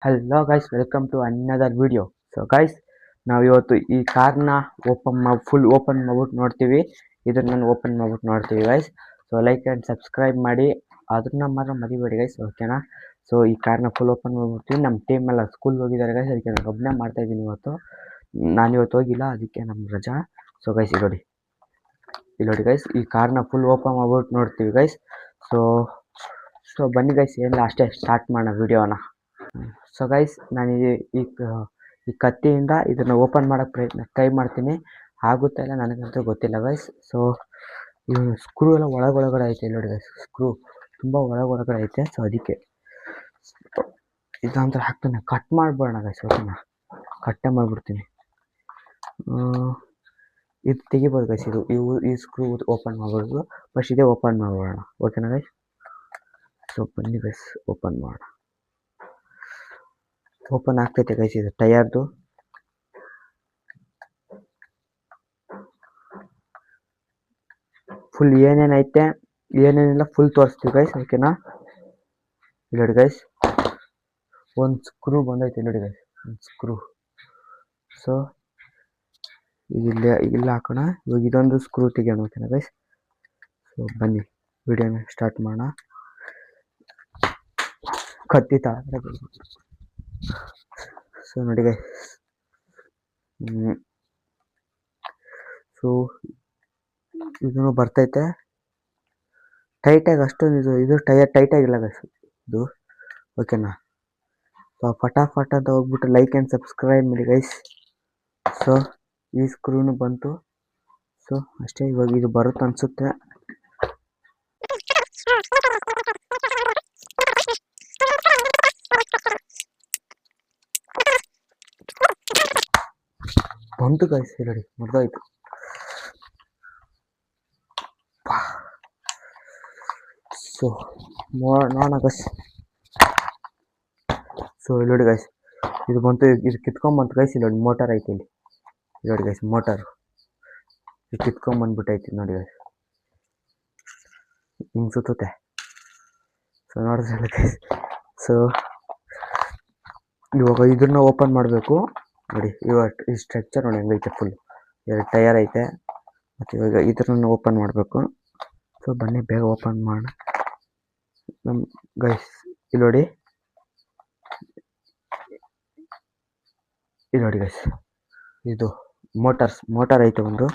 Hello guys, welcome to another video. So guys, ನಾವು ಇವತ್ತು ಈ ಕಾರ್ನ ಫುಲ್ ಓಪನ್ ಮಾಡ್ಬಿಟ್ಟು ನೋಡ್ತೀವಿ. ಇದನ್ನ ಓಪನ್ ಮಾಡ್ಬಿಟ್ಟು ನೋಡ್ತೀವಿ guys. So like and subscribe ಮಾಡಿ, ಅದನ್ನ ಮಾತ್ರ ಮರಿಬೇಡಿ ಗೈಸ್, ಓಕೆನಾ. ಸೊ ಈ ಕಾರ್ನ ಫುಲ್ ಓಪನ್ ಮಾಡ್ಬಿಡ್ತೀವಿ. ನಮ್ಮ ಟೀಮ್ ಎಲ್ಲ ಸ್ಕೂಲ್ಗೆ ಹೋಗಿದ್ದಾರೆ ಗೈಸ್, ಅದಕ್ಕೆ ನಾನು ಒಬ್ಬನೇ ಮಾಡ್ತಾ ಇದ್ದೀನಿ ಇವತ್ತು. ನಾನು ಇವತ್ತು ಹೋಗಿಲ್ಲ, ಅದಕ್ಕೆ ನಮ್ಮ ರಜಾ. ಸೊ ಗೈಸ್ ಇಲ್ಲಿ ನೋಡಿ ಗೈಸ್, ಈ ಕಾರ್ನ ಫುಲ್ ಓಪನ್ ಮಾಡ್ಬಿಟ್ಟು ನೋಡ್ತೀವಿ ಗೈಸ್. ಸೊ ಸೊ ಬನ್ನಿ ಗೈಸ್, ಏನಿಲ್ಲ ಅಷ್ಟೇ, ಸ್ಟಾರ್ಟ್ ಮಾಡೋಣ ವಿಡಿಯೋನ. ಸೊ ಗೈಸ್, ನಾನು ಈ ಕತ್ತಿಯಿಂದ ಇದನ್ನು ಓಪನ್ ಮಾಡೋಕ್ಕೆ ಟ್ರೈ ಮಾಡ್ತೀನಿ. ಆಗುತ್ತೆ ಇಲ್ಲ ನನಗಂತೂ ಗೊತ್ತಿಲ್ಲ ಗೈಸ್. ಸೊ ಇದು ಸ್ಕ್ರೂ ಎಲ್ಲ ಒಳಗಡೆ ಐತೆ ನೋಡಿ ಗೈಸ್. ಸ್ಕ್ರೂ ತುಂಬ ಒಳಗಡೆ ಐತೆ. ಸೊ ಅದಕ್ಕೆ ಇದಂತ ಹಾಕ್ತಾನೆ, ಕಟ್ ಮಾಡ್ಬೋಣ ಗೈಸ್, ಓಕೆನಾ. ಕಟ್ಟೆ ಮಾಡಿಬಿಡ್ತೀನಿ. ಇದು ತೆಗಿಬೋದು ಗೈಸ್. ಈ ಸ್ಕ್ರೂ ಓಪನ್ ಮಾಡ್ಬೋದು. ಫಸ್ಟ್ ಇದೇ ಓಪನ್ ಮಾಡ್ಬೋಣ, ಓಕೆನಾ ಗೈಸ್. ಸೊ ಬನ್ನಿ ಗೈಸ್, ಓಪನ್ ಮಾಡೋಣ. ಓಪನ್ ಆಗ್ತೈತೆ ಗೈಸ್, ಇದು ಟಯರ್ದು. ಫುಲ್ ಏನೇನೈತೆ ಏನೇನಿಲ್ಲ ಫುಲ್ ತೋರಿಸ್ತೀವಿ ಗೈಸ್, ಓಕೆನಾ. ಇಲ್ಲಿ ನೋಡಿ ಗೈಸ್, ಒಂದು ಸ್ಕ್ರೂ ಬಂದೈತೆ ನೋಡಿ ಗೈಸ್, ಒಂದು ಸ್ಕ್ರೂ. ಸೊ ಇಲ್ಲ ಹಾಕೋಣ. ಇವಾಗ ಇದೊಂದು ಸ್ಕ್ರೂ ತೆಗಿಯೋಣ, ಓಕೆನಾ ಗೈಸ್. ಸೊ ಬನ್ನಿ ವಿಡಿಯೋನ ಸ್ಟಾರ್ಟ್ ಮಾಡೋಣ. ಕತ್ತಿ ತಗೊಂಡ್ರೆ ಸೊ ನೋಡಿ ಗೈಸ್. ಸೊ ಇದನ್ನು ಬರ್ತೈತೆ ಟೈಟಾಗಿ. ಅಷ್ಟೊಂದು ಇದು ಟೈರ್ ಟೈಟಾಗಿಲ್ಲ ಗೈಸ್ ಇದು, ಓಕೆನಾ. ಸೊ ಫಟಾಫಟ್ ಅಂತ ಹೋಗ್ಬಿಟ್ಟು ಲೈಕ್ ಆ್ಯಂಡ್ ಸಬ್ಸ್ಕ್ರೈಬ್ ಮಾಡಿ ಗೈಸ್. ಸೊ ಈ ಸ್ಕ್ರೂನು ಬಂತು. ಸೊ ಅಷ್ಟೇ, ಇವಾಗ ಇದು ಬರುತ್ತೆ ಅನಿಸುತ್ತೆ. ಬಂತು ಗೈಸ್, ನೋಡಿ ಮುರಿದೋಯ್ತು. ಸೊ ನೋಡೋಣ ಗೈಸ್. ಸೊ ಇಲ್ಲಿ ನೋಡಿ ಗೈಸ್, ಇದು ಬಂತು. ಇದು ಕಿತ್ಕೊಂಬಂತು ಗೈಸ್. ಇಲ್ಲಿ ನೋಡಿ ಮೋಟರ್ ಐತೆ, ಇಲ್ಲಿ ನೋಡಿ ಗೈಸ್, ಮೋಟರ್ ಇದು ಕಿತ್ಕೊಂಬಂದ್ಬಿಟ್ಟೈತಿ ನೋಡಿ ಗೈಸ್. ಹಿಂಗೆ ಸುತ್ತುತ್ತೆ. ಸೊ ನೋಡಿದ್ರಲ್ಲ ಗೈಸ್. ಸೊ ಇವಾಗ ಇದನ್ನ ಓಪನ್ ಮಾಡಬೇಕು ನೋಡಿ. ಇವಾಗ ಈ ಸ್ಟ್ರಕ್ಚರ್ ನೋಡಿ ಹೆಂಗೈತೆ, ಫುಲ್ 2 ಟಯರ್ ಐತೆ. ಮತ್ತು ಇವಾಗ ಇದನ್ನ ಓಪನ್ ಮಾಡಬೇಕು. ಸೊ ಬನ್ನಿ ಬೇಗ ಓಪನ್ ಮಾಡೋಣ ನಮ್ಮ ಗೈಸ್. ಇಲ್ಲಿ ನೋಡಿ ಗೈಸ್, ಇದು ಮೋಟರ್ ಐತೆ ಒಂದು.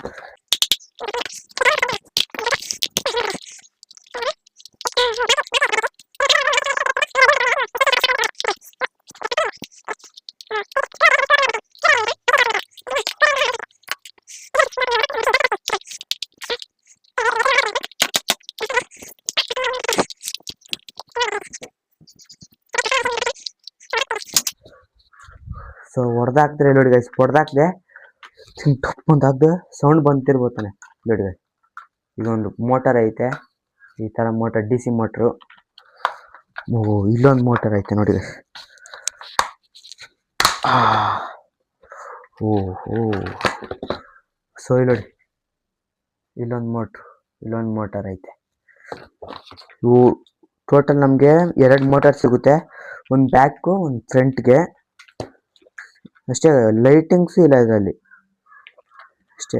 ಸೊ ಹೊಡೆದಾಕ್ತಾರೆ ನೋಡಿ ಗೈಸ್, ಹೊಡೆದಾಕ್ದೆ ಟಪ್ ಅಂತ ಹಾಕ್ದೆ, ಸೌಂಡ್ ಬಂತಿರ್ಬೋದು ತಾನೆ. ನೋಡಿ ಗೈಸ್, ಇದೊಂದು ಮೋಟರ್ ಐತೆ, ಈ ಥರ ಮೋಟರ್, DC ಮೋಟ್ರು. ಇಲ್ಲೊಂದು ಮೋಟರ್ ಐತೆ ನೋಡಿ ಗೈಸ್. ಸೊ ಇಲ್ಲಿ ನೋಡಿ, ಇಲ್ಲೊಂದು ಮೋಟರ್ ಐತೆ. ಇವು ಟೋಟಲ್ ನಮಗೆ 2 ಮೋಟರ್ ಸಿಗುತ್ತೆ, ಒಂದು ಬ್ಯಾಕು ಒಂದು ಫ್ರಂಟ್ಗೆ ಅಷ್ಟೇ. ಲೈಟಿಂಗ್ಸು ಇಲ್ಲ ಇದರಲ್ಲಿ ಅಷ್ಟೇ,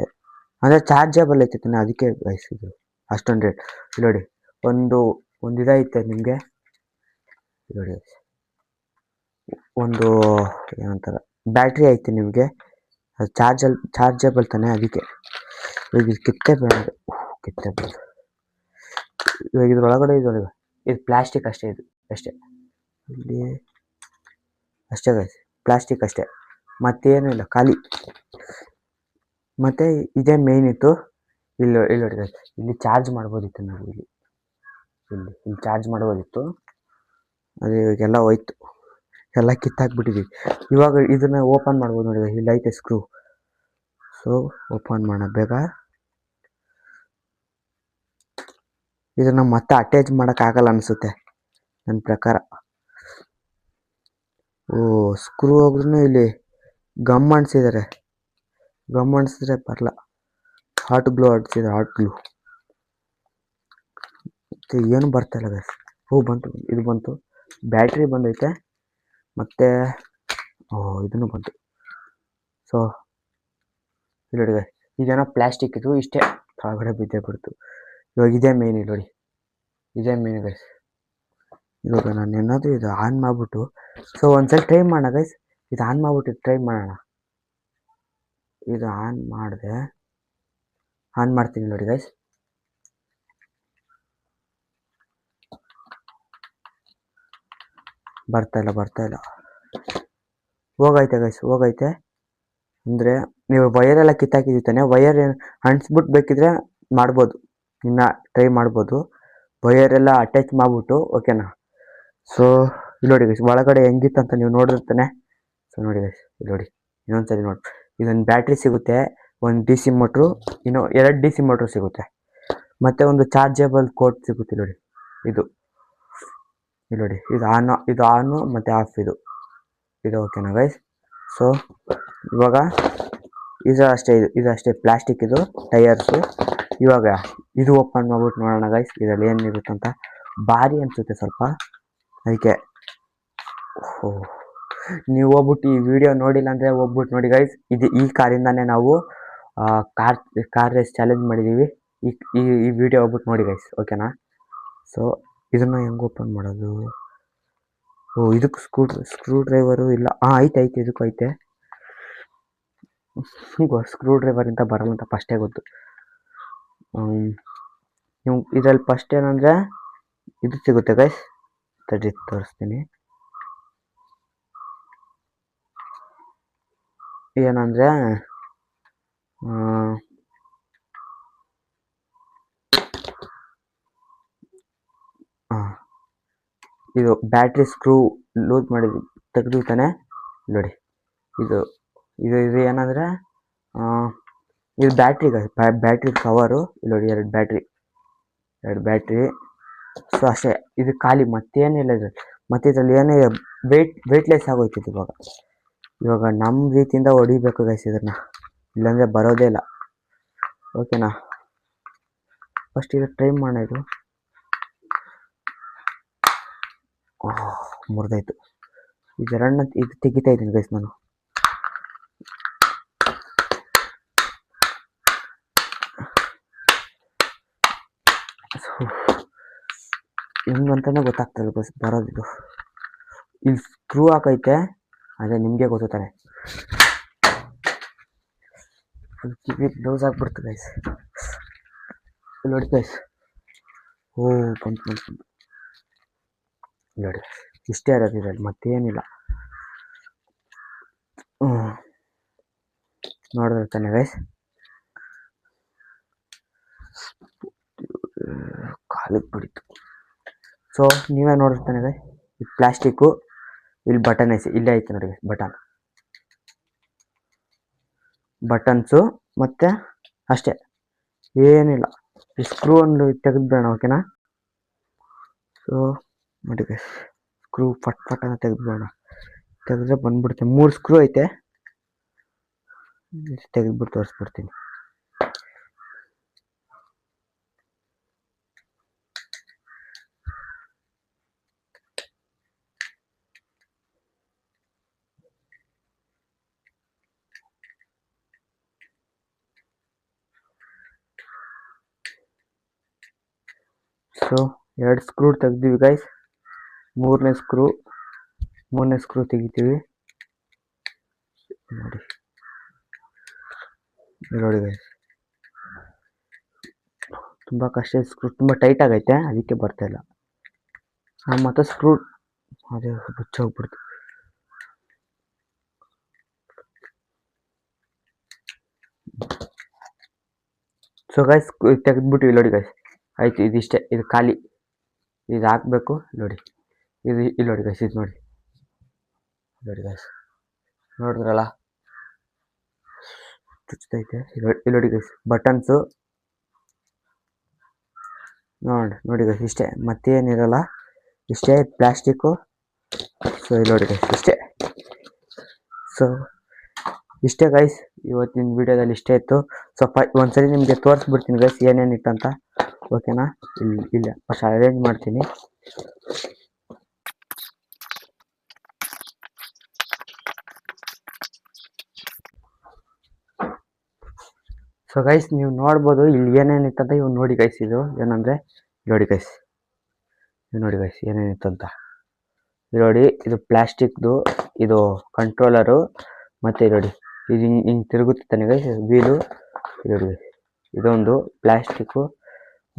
ಅಂದರೆ ಚಾರ್ಜಬಲ್ ಐತೆ ತಾನೆ, ಅದಕ್ಕೆ ಗೈಸ್ ಇದು ಅಷ್ಟೊಂದು ರೇಟ್. ಇಲ್ಲಿ ನೋಡಿ, ಒಂದು ಇದೈತೆ ನಿಮಗೆ. ನೋಡಿ ಒಂದು ಏನಂತಾರೆ, ಬ್ಯಾಟ್ರಿ ಐತೆ ನಿಮಗೆ, ಅದು ಚಾರ್ಜಬಲ್ ತಾನೆ, ಅದಕ್ಕೆ. ಇವಾಗ ಇದು ಕಿತ್ತೆ ಬೇಡ. ಇವಾಗ ಇದ್ರೊಳಗಡೆ ಇದು ಪ್ಲಾಸ್ಟಿಕ್ ಅಷ್ಟೇ, ಇದು ಅಷ್ಟೇ. ಇಲ್ಲಿ ಅಷ್ಟೇ ಗೈಸ್, ಪ್ಲಾಸ್ಟಿಕ್ ಅಷ್ಟೇ, ಮತ್ತೇನು ಇಲ್ಲ, ಖಾಲಿ. ಮತ್ತು ಇದೇ ಮೇಯ್ನ್ ಇತ್ತು. ಇಲ್ಲಿ ನೋಡಿ ಗೈಸ್, ಇಲ್ಲಿ ಚಾರ್ಜ್ ಮಾಡ್ಬೋದಿತ್ತು ನಾವು. ಇಲ್ಲಿ ಚಾರ್ಜ್ ಮಾಡ್ಬೋದಿತ್ತು, ಅದು ಇವಾಗೆಲ್ಲ ಹೋಯ್ತು, ಎಲ್ಲ ಕಿತ್ತಾಕ್ಬಿಟ್ಟಿದ್ದೀವಿ. ಇವಾಗ ಇದನ್ನು ಓಪನ್ ಮಾಡ್ಬೋದು ನೋಡಿ, ಇಲ್ಲಿ ಐತೆ ಸ್ಕ್ರೂ. ಸೊ ಓಪನ್ ಮಾಡೋಣ ಬೇಗ. ಇದನ್ನು ಮತ್ತೆ ಅಟ್ಯಾಚ್ ಮಾಡೋಕ್ಕಾಗಲ್ಲ ಅನಿಸುತ್ತೆ ನನ್ನ ಪ್ರಕಾರ. ಸ್ಕ್ರೂ ಹೋಗ್ರೂ ಇಲ್ಲಿ ಗಮ್ ಅಂಟಿಸಿದ್ದಾರೆ. ಗಮ್ ಅಂಟಿಸಿದ್ರೆ ಬರಲ್ಲ, ಹಾಟ್ ಗ್ಲೂ ಅಂಟಿಸಿದ್ರೆ, ಹಾಟ್ ಗ್ಲೂ. ಮತ್ತು ಏನು ಬರ್ತಾಯಿಲ್ಲ ಗೈಸ್. ಬಂತು, ಇದು ಬಂತು. ಬ್ಯಾಟ್ರಿ ಬಂದೈತೆ. ಮತ್ತು ಇದನ್ನು ಬಂತು. ಸೊ ಇಲ್ಲಿ ನೋಡಿ ಇದೇನೋ ಪ್ಲಾಸ್ಟಿಕ್ ಇದು, ಇಷ್ಟೇ ಕೆಳಗಡೆ ಬಿದ್ದೇ ಬಿಡ್ತು. ಇವಾಗ ಇದೇ ಮೇನ್, ಇಲ್ಲಿ ನೋಡಿ ಇದೇ ಮೇನ್ ಗೈಸ್. ಇವಾಗ ನಾನು ಏನಾದರೂ ಇದು ಆನ್ ಮಾಡಿಬಿಟ್ಟು, ಸೊ ಒಂದ್ಸಲ ಟ್ರೈ ಮಾಡೋಣ ಗೈಸ್. ಇದು ಆನ್ ಮಾಡಿಬಿಟ್ಟು ಟ್ರೈ ಮಾಡೋಣ. ಇದು ಆನ್ ಮಾಡಿದೆ, ಆನ್ ಮಾಡ್ತೀನಿ ನೋಡಿ ಗೈಸ್. ಬರ್ತಾಯಿಲ್ಲ. ಹೋಗೈತೆ ಗೈಸ್, ಹೋಗೈತೆ. ಅಂದರೆ ನೀವು ವಯರೆಲ್ಲ ಕಿತ್ತಾಕಿದ್ದಾನೆ, ವಯರ್ ಅಂಟಿಸ್ಬಿಟ್ಟು ಬೇಕಿದ್ರೆ ಮಾಡ್ಬೋದು, ಇನ್ನು ಟ್ರೈ ಮಾಡ್ಬೋದು. ವಯರೆಲ್ಲ ಅಟ್ಯಾಚ್ ಮಾಡಿಬಿಟ್ಟು, ಓಕೆನಾ. ಸೊ ಇಲ್ಲಿ ನೋಡಿ ಗೈಸ್, ಒಳಗಡೆ ಹೆಂಗಿತ್ತಂತ ನೀವು ನೋಡಿರ್ತಾನೆ. ಸೊ ನೋಡಿ ಗೈಸ್, ಇಲ್ಲಿ ನೋಡಿ ಇನ್ನೊಂದ್ಸರಿ ನೋಡಿ. ಇದೊಂದು ಬ್ಯಾಟ್ರಿ ಸಿಗುತ್ತೆ, ಒಂದು DC ಮೋಟ್ರು, ಇನ್ನು 2 DC ಮೋಟ್ರು ಸಿಗುತ್ತೆ, ಮತ್ತು ಒಂದು ಚಾರ್ಜೇಬಲ್ ಕೋಡ್ ಸಿಗುತ್ತೆ. ನೋಡಿ ಇದು, ಇಲ್ಲಿ ನೋಡಿ ಇದು ಆನು ಮತ್ತು ಆಫ್ ಇದು ಓಕೆನಾ ಗೈಸ್. ಸೊ ಇವಾಗ ಇದು ಅಷ್ಟೇ ಪ್ಲಾಸ್ಟಿಕ್, ಇದು ಟೈರ್ಸು. ಇವಾಗ ಇದು ಓಪನ್ ಮಾಡ್ಬಿಟ್ಟು ನೋಡೋಣ ಗೈಸ್, ಇದರಲ್ಲಿ ಏನಿರುತ್ತಂತ. ಭಾರಿ ಅನಿಸುತ್ತೆ ಸ್ವಲ್ಪ, ಅದಕ್ಕೆ ನೀವು ಹೋಗ್ಬಿಟ್ಟು ಈ ವಿಡಿಯೋ ನೋಡಿಲ್ಲ ಅಂದರೆ ಹೋಗ್ಬಿಟ್ಟು ನೋಡಿ ಗೈಸ್. ಈ ಕಾರಿಂದಾನೇ ನಾವು ಕಾರ್ ರೇಸ್ ಚಾಲೆಂಜ್ ಮಾಡಿದ್ದೀವಿ. ಈ ವಿಡಿಯೋ ಹೋಗ್ಬಿಟ್ಟು ನೋಡಿ ಗೈಸ್, ಓಕೆನಾ. ಸೊ ಇದನ್ನು ಹೆಂಗೆ ಓಪನ್ ಮಾಡೋದು? ಇದಕ್ಕೆ ಸ್ಕ್ರೂ ಡ್ರೈವರು ಇಲ್ಲ. ಐತೆ ಇದಕ್ಕೂ ಐತೆ. ಸ್ಕ್ರೂ ಡ್ರೈವರಿಂದ ಬರಲ್ಲ ಅಂತ ಫಸ್ಟೇ ಗೊತ್ತು. ನೀವು ಇದರಲ್ಲಿ ಫಸ್ಟ್ ಏನಂದರೆ ಇದು ಸಿಗುತ್ತೆ ಗೈಸ್, ತೋರಿಸ್ತೀನಿ. ಏನಂದರೆ ಇದು ಬ್ಯಾಟ್ರಿ ಸ್ಕ್ರೂ ಲೂಸ್ ಮಾಡಿದ್ದು ತೆಗೆದು ತಾನೆ ನೋಡಿ. ಇದು ಏನಂದರೆ ಇದು ಬ್ಯಾಟ್ರಿ ಕವರು. ಇಲ್ಲಿ ನೋಡಿ 2 ಬ್ಯಾಟ್ರಿ. ಸೊ ಅಷ್ಟೇ, ಇದು ಖಾಲಿ, ಮತ್ತೇನಿಲ್ಲ ಇದ್ರಲ್ಲಿ. ಮತ್ತು ಇದರಲ್ಲಿ ಏನೇ ವೆಯ್ಟ್ಲೆಸ್ ಆಗೋಯ್ತಿತ್ತು. ಇವಾಗ ನಮ್ಮ ರೀತಿಯಿಂದ ಹೊಡಿಬೇಕು ಗೈಸ್ ಇದನ್ನು, ಇಲ್ಲಾಂದರೆ ಬರೋದೇ ಇಲ್ಲ, ಓಕೆನಾ. ಫಸ್ಟ್ ಇದು ಟ್ರೈ ಮಾಡೋಣ. ಇದು ಮುರಿದಾಯ್ತು. ಇದು ತೆಗಿತಾ ಇದ್ದೀನಿ ಗೈಸ್ ನಾನು. ಹೆಂಗಂತಾನೆ ಗೊತ್ತಾಗ್ತದೆ ಗೈಸ್ ಬರೋದಿದು. ಇಲ್ಲಿ ಸ್ಕ್ರೂ ಹಾಕೈತೆ, ಅದೇ ನಿಮಗೆ ಗೊತ್ತಾನೆ. ಕಿವಿ ಲೂಸ್ ಆಗಿಬಿಡ್ತು ಗೈಸ್. ನೋಡಿ ಗೈಸ್, ಬಂತು ನೋಡಿ. ಇಷ್ಟೇ ಇರೋದು ಇದರಲ್ಲಿ, ಮತ್ತೇನಿಲ್ಲ. ನೋಡಿದ್ರೆ ತಾನೆ ಗೈಸ್, ಕಾಲಿಗೆ ಬಿಡಿತು. ಸೊ ನೀವೇ ನೋಡಿರ್ತಾನೆ ಗೈಸ್, ಇದು ಪ್ಲಾಸ್ಟಿಕ್ಕು. ಇಲ್ಲಿ ಬಟನ್ ಇಲ್ಲೇ ಐತೆ ನೋಡಿ ಬಟನ್ಸು, ಮತ್ತು ಅಷ್ಟೇ, ಏನಿಲ್ಲ. ಈ ಸ್ಕ್ರೂ ಒಂದು ತೆಗೆದ್ಬೇಡ, ಓಕೆನಾ. ಸೊ ನೋಡಿ ಗೈಸ್, ಸ್ಕ್ರೂ ಫಟ್ ಅಂತ ತೆಗೆದ್ರೆ ಬಂದ್ಬಿಡುತ್ತೆ. 3 ಸ್ಕ್ರೂ ಐತೆ, ತೆಗೆದ್ಬಿಟ್ಟು ತೋರಿಸ್ಬಿಡ್ತೀನಿ. ಸೊ 2 ಸ್ಕ್ರೂ ತೆಗ್ದಿವಿ ಗೈಸ್. ಮೂರನೇ ಸ್ಕ್ರೂ ತೆಗಿತೀವಿ. ನೋಡಿ ಗೈಸ್, ತುಂಬ ಕಷ್ಟ. ಸ್ಕ್ರೂ ತುಂಬ ಟೈಟ್ ಆಗೈತೆ, ಅದಕ್ಕೆ ಬರ್ತಾಯಿಲ್ಲ. ಮತ್ತು ಸ್ಕ್ರೂ ಅದೇ ಮುಚ್ಚೋಗ್ಬಿಡ್ತು. ಸೊ ಗೈಸ್ ತೆಗೆದ್ಬಿಟ್ಟು ನೋಡಿ ಗೈಸ್, ಆಯ್ತು. ಇದಿಷ್ಟೇ, ಇದು ಖಾಲಿ. ಇದು ಹಾಕಬೇಕು ನೋಡಿ. ಇಲ್ಲಿ ನೋಡಿ ಗೈಸ್, ಇದು ನೋಡಿ ಗೈಸ್, ನೋಡಿದ್ರಲ್ಲ ಚುಚ್ಚೈತೆ. ಇಲ್ಲಿ ನೋಡಿ ಗೈಸ್, ಬಟನ್ಸು ನೋಡಿ ಗೈಸ್, ಇಷ್ಟೇ, ಮತ್ತೇನಿರಲ್ಲ. ಇಷ್ಟೇ ಪ್ಲಾಸ್ಟಿಕ್ಕು. ಸೊ ಇಲ್ಲಿ ನೋಡಿ ಗೈಸ್, ಇಷ್ಟೇ ಗೈಸ್. ಇವತ್ತಿನ ವಿಡಿಯೋದಲ್ಲಿ ಇಷ್ಟೇ ಇತ್ತು. ಸೊ ಒಂದ್ಸರಿ ನಿಮಗೆ ತೋರಿಸ್ಬಿಡ್ತೀನಿ ಗೈಸ್ ಏನೇನಿತ್ತಂತ, ಓಕೆನಾ. ಇಲ್ಲ ಫಸ್ಟ್ ಅರೇಂಜ್ ಮಾಡ್ತೀನಿ. ಸೊ ಗೈಸ್ ನೀವು ನೋಡ್ಬೋದು ಇಲ್ಲಿ ಏನೇನಿತ್ತಂತ ಇವು ನೋಡಿ ಗೈಸ್. ಇದು ಏನಂದರೆ ನೋಡಿ ಗೈಸ್, ಇದು ನೋಡಿ ಗೈಸ್ ಏನೇನಿತ್ತಂತ. ಇದು ನೋಡಿ, ಇದು ಪ್ಲಾಸ್ಟಿಕ್ದು ಇದು ಕಂಟ್ರೋಲರು. ಮತ್ತು ನೋಡಿ ಇದು ಹಿಂಗೆ ತಿರುಗುತ್ತೆ ತಾನೆ ಗೈಸ್ ವೀಲು. ನೋಡಿ ಇದೊಂದು ಪ್ಲಾಸ್ಟಿಕ್ಕು.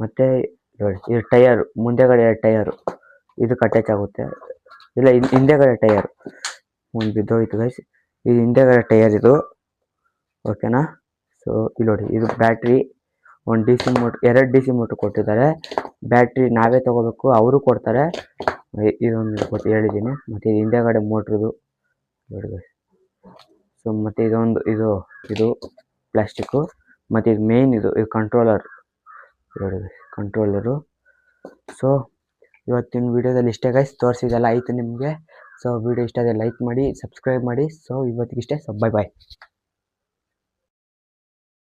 ಮತ್ತು ನೋಡಿ ಇದು ಟಯರು, ಮುಂದೆಗಡೆ 2 ಟಯರು ಇದಕ್ಕೆ ಅಟ್ಯಾಚ್ ಆಗುತ್ತೆ. ಇಲ್ಲ ಹಿಂದೆಗಡೆ ಟಯರು ಒಂದು ಬಿದ್ದೋಯ್ತು ಗೈಸ್. ಇದು ಹಿಂದೆಗಡೆ ಟಯರ್ ಇದು, ಓಕೆನಾ. ಸೊ ಇಲ್ಲಿ ನೋಡಿ ಇದು ಬ್ಯಾಟ್ರಿ, ಒಂದು DC ಮೋಟ್ರ್, 2 DC ಮೋಟ್ರ್ ಕೊಟ್ಟಿದ್ದಾರೆ. ಬ್ಯಾಟ್ರಿ ನಾವೇ ತೊಗೋಬೇಕು, ಅವರು ಕೊಡ್ತಾರೆ. ಇದೊಂದು ಹೇಳಿದ್ದೀನಿ. ಮತ್ತು ಇದು ಹಿಂದೆಗಡೆ ಮೋಟ್ರದು ನೋಡಿ ಗೈಸ್. ಸೊ ಮತ್ತು ಇದೊಂದು ಇದು ಪ್ಲಾಸ್ಟಿಕ್ಕು. ಮತ್ತು ಇದು ಮೇನ್ ಇದು ಕಂಟ್ರೋಲರ್ ನೋಡಿ ಗೈಸ್, ಕಂಟ್ರೋಲರು. ಸೊ ಇವತ್ತಿನ ವೀಡಿಯೋದಲ್ಲಿ ಇಷ್ಟೇ ಗೈಸ್, ತೋರಿಸಿದೆಲ್ಲ ಆಯಿತು ನಿಮಗೆ. ಸೊ ವಿಡಿಯೋ ಇಷ್ಟ ಆದರೆ ಲೈಕ್ ಮಾಡಿ, ಸಬ್ಸ್ಕ್ರೈಬ್ ಮಾಡಿ. ಸೊ ಇವತ್ತಿಗಿಷ್ಟೇ. ಸೊ ಬಾಯ್.